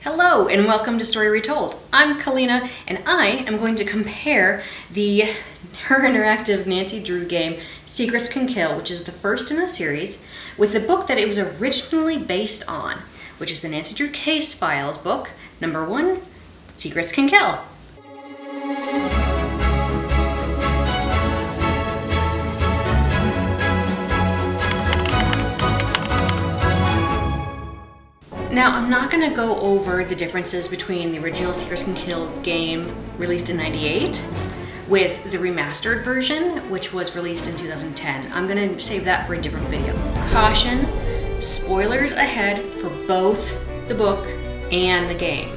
Hello and welcome to Story Retold. I'm Calina and I am going to compare her interactive Nancy Drew game Secrets Can Kill, which is the first in the series, with the book that it was originally based on, which is the Nancy Drew Case Files book, number 1, Secrets Can Kill. Now, I'm not going to go over the differences between the original Secrets Can Kill game released in '98 with the remastered version, which was released in 2010. I'm going to save that for a different video. Caution, spoilers ahead for both the book and the game.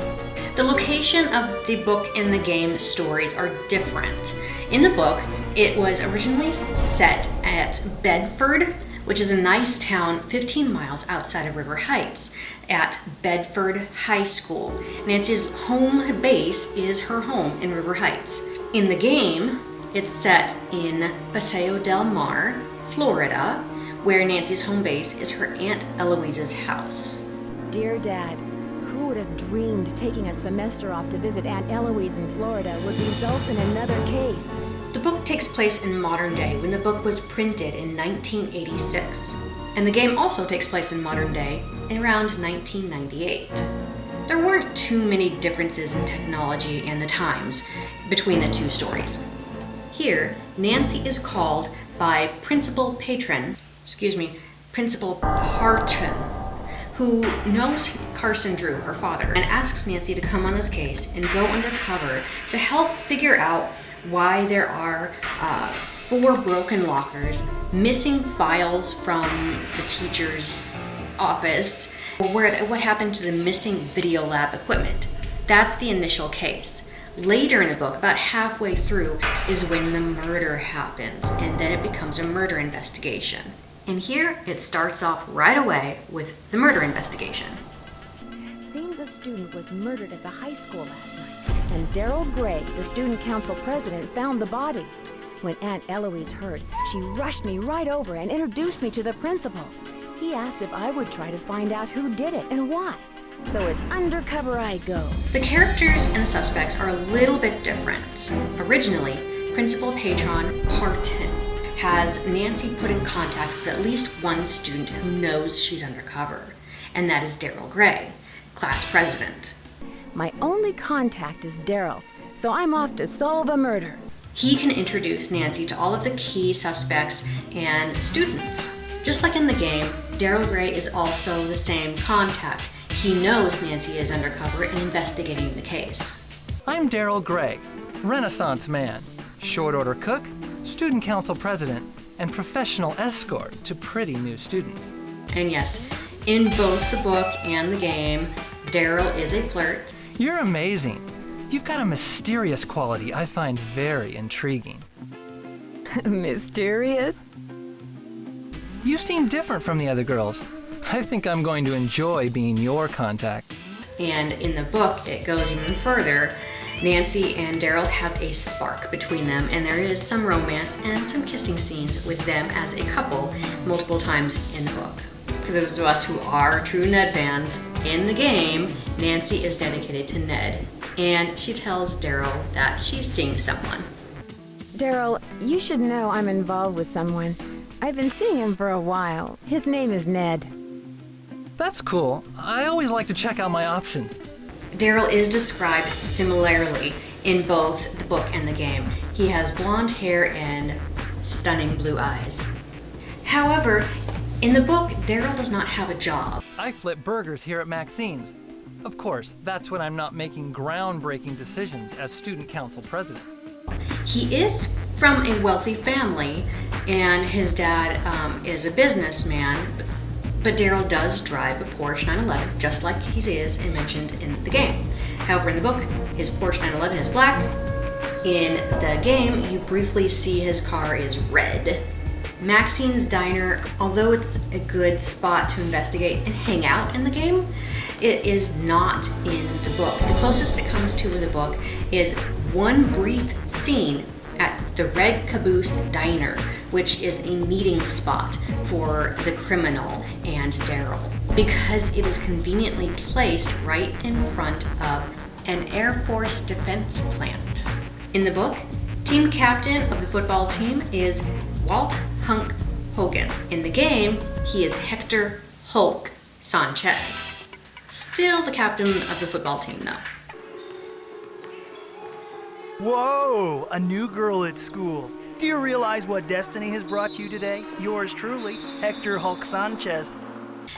The location of the book and the game stories are different. In the book, it was originally set at Bedford, which is a nice town 15 miles outside of River Heights, at Bedford High School. Nancy's home base is her home in River Heights. In the game, it's set in Paseo del Mar, Florida, where Nancy's home base is her Aunt Eloise's house. Dear Dad, who would have dreamed taking a semester off to visit Aunt Eloise in Florida would result in another case? The book takes place in modern day when the book was printed in 1986. And the game also takes place in modern day around 1998. There weren't too many differences in technology and the times between the two stories. Here, Nancy is called by Principal Parton, who knows Carson Drew, her father, and asks Nancy to come on this case and go undercover to help figure out why there are 4 broken lockers, missing files from the teacher's office, or what happened to the missing video lab equipment. That's the initial case. Later in the book, about halfway through, is when the murder happens, and then it becomes a murder investigation. And here, it starts off right away with the murder investigation. Seems a student was murdered at the high school last night, and Daryl Gray, the student council president, found the body. When Aunt Eloise heard, she rushed me right over and introduced me to the principal. He asked if I would try to find out who did it and why. So it's undercover I go. The characters and the suspects are a little bit different. Originally, Principal Parton has Nancy put in contact with at least one student who knows she's undercover, and that is Daryl Gray, class president. My only contact is Daryl, so I'm off to solve a murder. He can introduce Nancy to all of the key suspects and students. Just like in the game, Daryl Gray is also the same contact. He knows Nancy is undercover and investigating the case. I'm Daryl Gray, Renaissance man, short order cook, student council president, and professional escort to pretty new students. And yes, in both the book and the game, Daryl is a flirt. You're amazing. You've got a mysterious quality I find very intriguing. Mysterious? You seem different from the other girls. I think I'm going to enjoy being your contact. And in the book, it goes even further. Nancy and Daryl have a spark between them, and there is some romance and some kissing scenes with them as a couple multiple times in the book. For those of us who are true Ned fans, in the game, Nancy is dedicated to Ned, and she tells Daryl that she's seeing someone. Daryl, you should know I'm involved with someone. I've been seeing him for a while. His name is Ned. That's cool. I always like to check out my options. Daryl is described similarly in both the book and the game. He has blonde hair and stunning blue eyes. However, in the book, Daryl does not have a job. I flip burgers here at Maxine's. Of course, that's when I'm not making groundbreaking decisions as student council president. He is from a wealthy family, and his dad is a businessman, but Daryl does drive a Porsche 911, just like he is mentioned in the game. However, in the book, his Porsche 911 is black. In the game, you briefly see his car is red. Maxine's Diner, although it's a good spot to investigate and hang out in the game, it is not in the book. The closest it comes to in the book is one brief scene at the Red Caboose Diner, which is a meeting spot for the criminal and Daryl. because it is conveniently placed right in front of an Air Force defense plant. In the book, team captain of the football team is Walt Hunk Hogan. In the game, he is Hector Hulk Sanchez. Still the captain of the football team, though. Whoa, a new girl at school. Do you realize what destiny has brought you today? Yours truly, Hector Hulk Sanchez.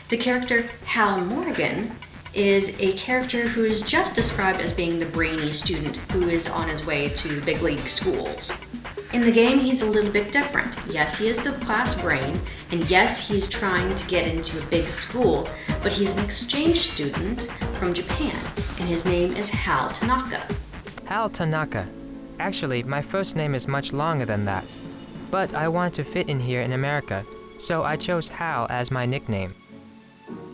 The character Hal Morgan is a character who is just described as being the brainy student who is on his way to big league schools. In the game, he's a little bit different. Yes, he is the class brain, and yes, he's trying to get into a big school, but he's an exchange student from Japan, and his name is Hal Tanaka. Hal Tanaka. Actually, my first name is much longer than that. But I want to fit in here in America, so I chose Hal as my nickname.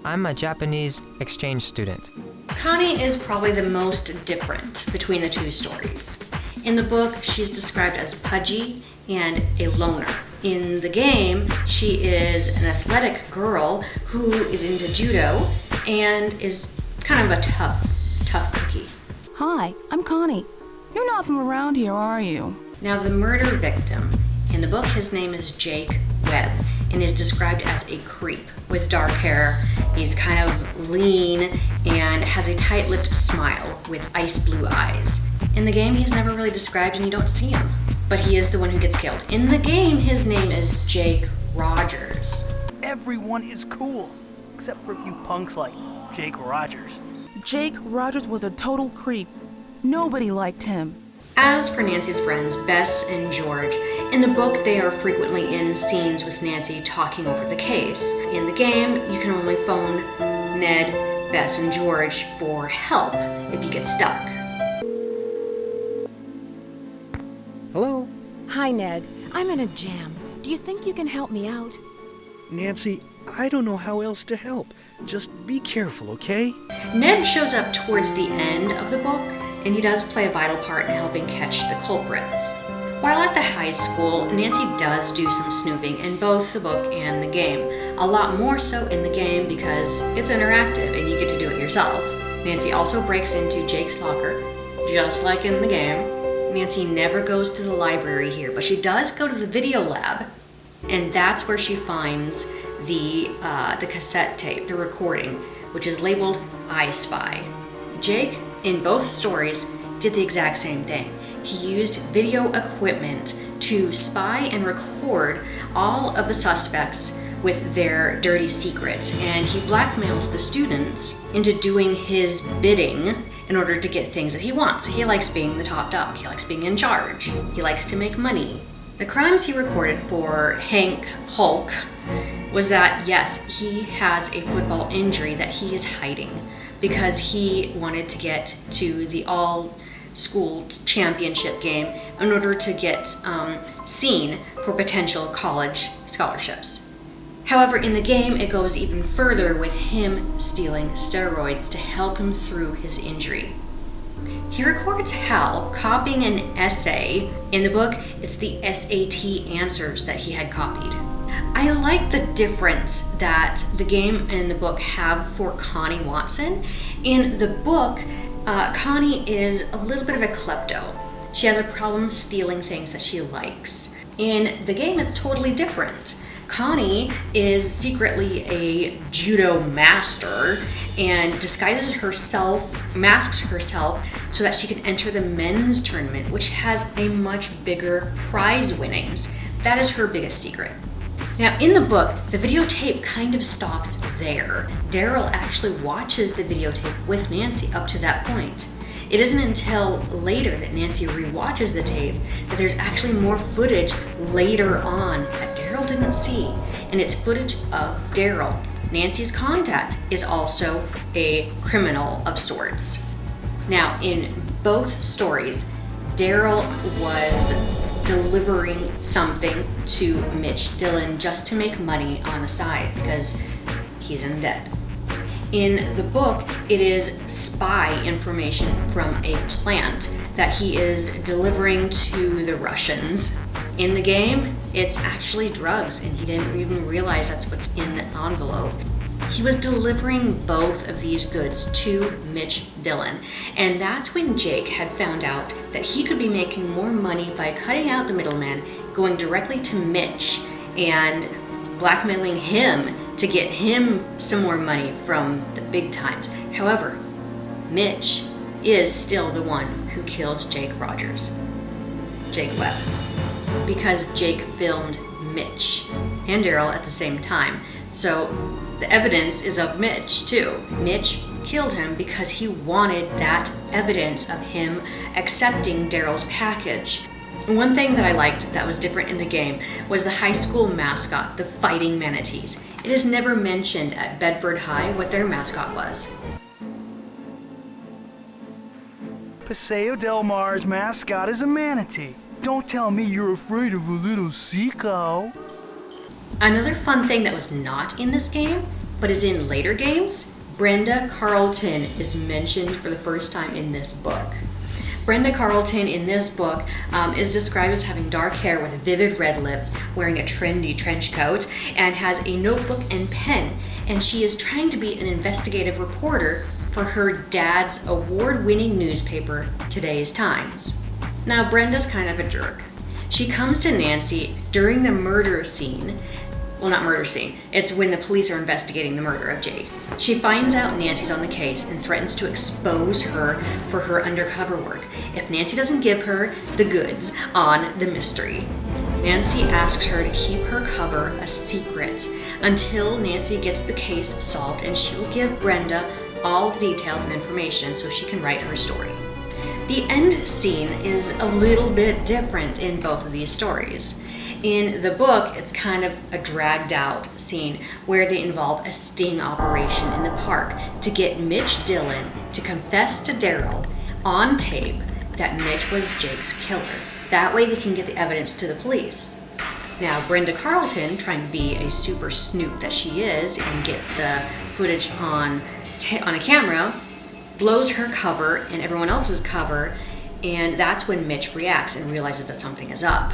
I'm a Japanese exchange student. Connie is probably the most different between the two stories. In the book, she's described as pudgy and a loner. In the game, she is an athletic girl who is into judo and is kind of a tough cookie. Hi, I'm Connie. You're not from around here, are you? Now, the murder victim. In the book, his name is Jake Webb and is described as a creep with dark hair. He's kind of lean and has a tight-lipped smile with ice blue eyes. In the game, he's never really described and you don't see him, but he is the one who gets killed. In the game, his name is Jake Rogers. Everyone is cool, except for a few punks like Jake Rogers. Jake Rogers was a total creep. Nobody liked him. As for Nancy's friends, Bess and George, in the book they are frequently in scenes with Nancy talking over the case. In the game, you can only phone Ned, Bess, and George for help if you get stuck. Hello? Hi, Ned. I'm in a jam. Do you think you can help me out? Nancy, I don't know how else to help. Just be careful, okay? Ned shows up towards the end of the book, and he does play a vital part in helping catch the culprits. While at the high school, Nancy does do some snooping in both the book and the game. A lot more so in the game because it's interactive and you get to do it yourself. Nancy also breaks into Jake's locker, just like in the game. Nancy never goes to the library here, but she does go to the video lab, and that's where she finds the cassette tape, the recording, which is labeled I Spy. Jake, in both stories, did the exact same thing. He used video equipment to spy and record all of the suspects with their dirty secrets, and he blackmails the students into doing his bidding in order to get things that he wants. He likes being the top dog. He likes being in charge. He likes to make money. The crimes he recorded for Hank Hulk was that, yes, he has a football injury that he is hiding because he wanted to get to the all-school championship game in order to get seen for potential college scholarships. However, in the game, it goes even further with him stealing steroids to help him through his injury. He records Hal copying an essay. In the book, it's the SAT answers that he had copied. I like the difference that the game and the book have for Connie Watson. In the book, Connie is a little bit of a klepto. She has a problem stealing things that she likes. In the game, it's totally different. Connie is secretly a judo master and disguises herself, masks herself, so that she can enter the men's tournament, which has a much bigger prize winnings. That is her biggest secret. Now, in the book, the videotape kind of stops there. Daryl actually watches the videotape with Nancy up to that point. It isn't until later that Nancy rewatches the tape that there's actually more footage later on that Daryl didn't see, and it's footage of Daryl. Nancy's contact is also a criminal of sorts. Now, in both stories, Daryl was delivering something to Mitch Dillon just to make money on the side because he's in debt. In the book, it is spy information from a plant that he is delivering to the Russians. In the game, it's actually drugs, and he didn't even realize that's what's in the envelope. He was delivering both of these goods to Mitch Dillon, and that's when Jake had found out that he could be making more money by cutting out the middleman, going directly to Mitch and blackmailing him to get him some more money from the big times. However, Mitch is still the one who kills Jake Webb, because Jake filmed Mitch and Daryl at the same time. So the evidence is of Mitch too. Mitch killed him because he wanted that evidence of him accepting Daryl's package. One thing that I liked that was different in the game was the high school mascot, the Fighting Manatees. It is never mentioned at Bedford High what their mascot was. Paseo Del Mar's mascot is a manatee. Don't tell me you're afraid of a little seacow. Another fun thing that was not in this game, but is in later games, Brenda Carlton is mentioned for the first time in this book. Brenda Carlton in this book is described as having dark hair with vivid red lips, wearing a trendy trench coat, and has a notebook and pen. And she is trying to be an investigative reporter for her dad's award-winning newspaper, Today's Times. Now, Brenda's kind of a jerk. She comes to Nancy during the murder scene. Well, not murder scene. It's when the police are investigating the murder of Jake. She finds out Nancy's on the case and threatens to expose her for her undercover work if Nancy doesn't give her the goods on the mystery. Nancy asks her to keep her cover a secret until Nancy gets the case solved, and she'll give Brenda all the details and information so she can write her story. The end scene is a little bit different in both of these stories. In the book, it's kind of a dragged out scene where they involve a sting operation in the park to get Mitch Dillon to confess to Daryl on tape that Mitch was Jake's killer. That way they can get the evidence to the police. Now, Brenda Carlton, trying to be a super snoop that she is and get the footage on a camera, blows her cover and everyone else's cover, and that's when Mitch reacts and realizes that something is up.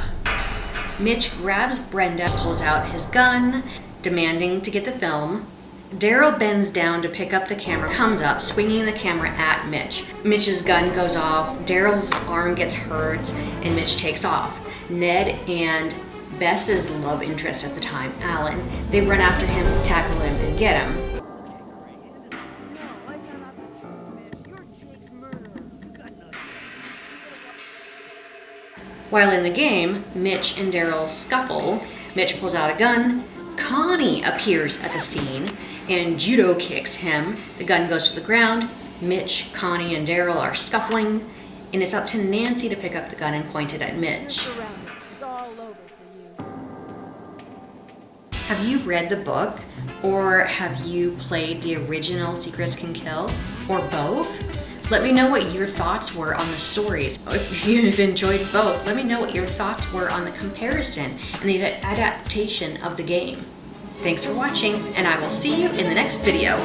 Mitch grabs Brenda, pulls out his gun, demanding to get the film. Daryl bends down to pick up the camera, comes up, swinging the camera at Mitch. Mitch's gun goes off, Daryl's arm gets hurt, and Mitch takes off. Ned and Bess's love interest at the time, Alan, they run after him, tackle him, and get him. While in the game, Mitch and Daryl scuffle. Mitch pulls out a gun. Connie appears at the scene and judo kicks him. The gun goes to the ground. Mitch, Connie, and Daryl are scuffling, and it's up to Nancy to pick up the gun and point it at Mitch. It's all over for you. Have you read the book, or have you played the original Secrets Can Kill, or both? Let me know what your thoughts were on the stories. If you've enjoyed both, let me know what your thoughts were on the comparison and the adaptation of the game. Thanks for watching, and I will see you in the next video.